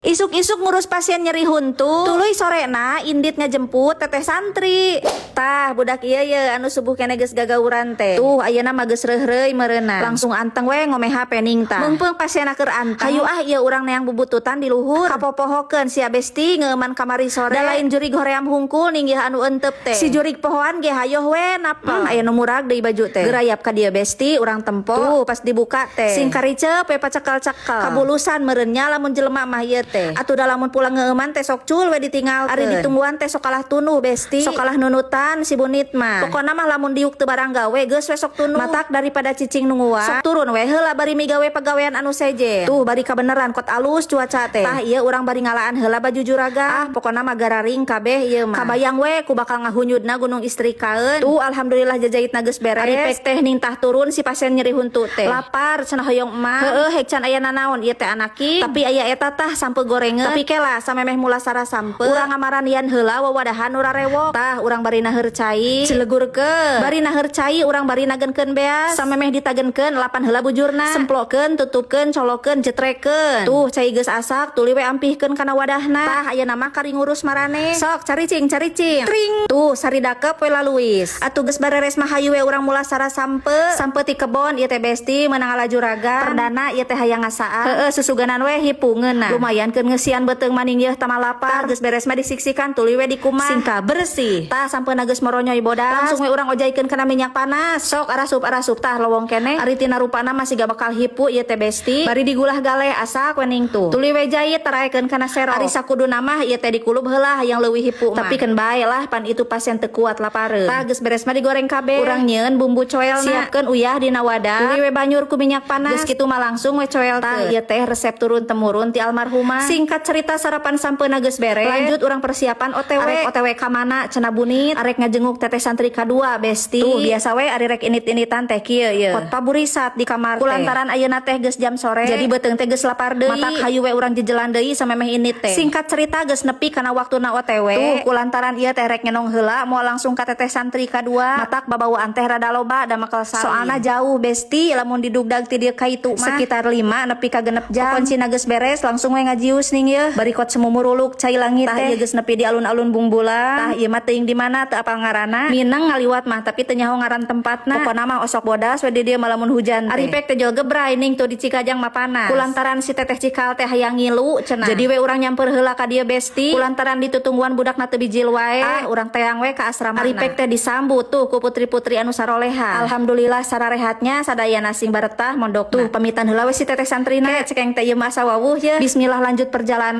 Isuk-isuk ngurus pasien nyeri huntu. Tuluy sorena indit ngajemput teteh santri. Tah budak ieu ye anu subuh kene geus gagawuran teh. Tuh ayeuna mah geus reureuy meureunna. Langsung anteng we ngomeha pening tah. Meungpeung pasienna keur anteng. Hayu ieu urang neang bubututan di luhur. Kapopohokeun sia besti ngeuman kamari sore. Da lain jurig hoream hungkul ninggih anu euteup teh. Si jurig pohoan ge hayoh we napal. Aya nu murag deui baju teh. Gerayap ka dieu besti urang tempo. Tuh pas dibuka teh. Sing karicep we pacekel-cekel. Kabulusan meureunnya lamun jelema mah ieu teh. Atuh da lamun pulang ngeuman teh sok cul we ditinggal. Ari ditungguan teh sok kalah tunuh besti. Sok kalah nunutan si bunit mah. Pokona mah lamun diuk teu barang gawe geus we sok tunuh. Matak daripada cicing nungguan. Sok turun we heula bari migawe pagawean anu sejen. Tuh bari kabeneran kot alus cuaca teh. Tah ieu urang bari ngalaan heula baju juragan. Pokona mah gararing kabeh ieu mah. Kabayang we ku bakal ngahunyudna gunung istrikaeun. Tuh alhamdulillah jajaitna geus beres. Ari pek teh nintah turun si pasien nyeri huntu teh. Lapar cenah hoyong emak. Heueuh hek can aya nanaon ieu teh anaking. Tapi aya eta tah sampe gorengan. Tapi kela samemeh mula sara sampe. Urang ngamaran yan heula wawadahan nu rarewok. Tah urang bari naheur cai. Cilegurkeun. Bari naheur cai urang bari nagenkeun beas. Samemeh ditagenkeun lapan heula bujurna. Semplokeun, tutupkeun, colokeun, jetrekeun. Tuh cai geus asak, tuluy we ampihkeun kana wadahna. Tah ayeuna mah kari ngurus marane. Sok caricing. Tring. Tuh saridakep we laluis. Atuh geus bareres mah hayu we urang mula sara sampe. Sampe ti kebon ieu teh besti meunang ala juragan. Perdana ieu teh hayang ngasaan. Heueuh susuganan we hipungeunna. Lumayan keun ngeusian beteung maning yeuh tama lapar. Geus beres mah disiksikan tuluy we dikuman. Singka bersih. Tah sampeuna geus moronyoy bodas. Langsung we urang ojaikeun kana minyak panas. Sok arasup tah lowong keneh. Ari tina rupana masih gak bakal hipu ieu teh besti. Bari digulah galeh asak wening tuh. Tuluy we jahit taraekeun kana serok. Ari sakuduna mah ieu teh dikulub heula hayang leuwih hipu mah. Tapi keun bae lah pan itu pasien teu kuat lapareun. Tah geus beres mah digoreng kabeh. Urang nyieun bumbu coelna. Siapkeun uyah dina wadah. Tuluy we banyur ku minyak panas. Geus kitu mah langsung we coel teh. Ieu teh resep turun temurun ti almarhumah. Singkat cerita sarapan sampeuna geus beres. Lanjut urang persiapan OTW. Arek OTW ka mana cenah bunit. Arek ngajenguk teteh santri kadua besti. Tuh biasa we ari rek init-initan teh kieu ieu. Pot paburisat di kamar teh. Kulantaran ayeuna teh geus jam sore. Jadi beuteung teh geus lapar deui. Matak hayu we urang jejelan deui samemeh init teh. Singkat cerita geus nepi kana waktuna OTW. Tuh kulantaran ieu teh rek ngenong heula moal langsung ka teteh santri kadua. Matak babawaan teh rada loba da makal sali. Soalna jauh besti lamun didugdag ti dieu ka itu mah sekitar 5 nepi ka 6 jam. Kuncina geus beres langsung we ngajius ning yeuh. Bari kot semumur uluk cai langit teh. Tah ieu geus nepi di alun-alun Bungbulang. Tah ieu mah teuing di mana teu apal ngaranna. Minang ngaliwat mah tapi teu nyaho ngaran tempatna. Pokona mah osok bodas we di dieu mah lamun hujan teh. Ari pek teh jol gebrai ning tuh di Cikajang mah panas. Kulantaran si teteh Cikal teh hayang ngilu cenah. Jadi we urang nyamper heula ka dieu besti. Kulantaran ditutungguan budakna teu bijil wae. Urang teang we ka asrama. Ari pek teh disambut tuh ku putri-putri anu saroleha. Alhamdulillah sararehatnya sadayana sing baretah mondok. Tuh pamitan heula we si teteh santrina. Cekeng teh ieu mah sawawuh ye. Bismillah lanjut perjalanan.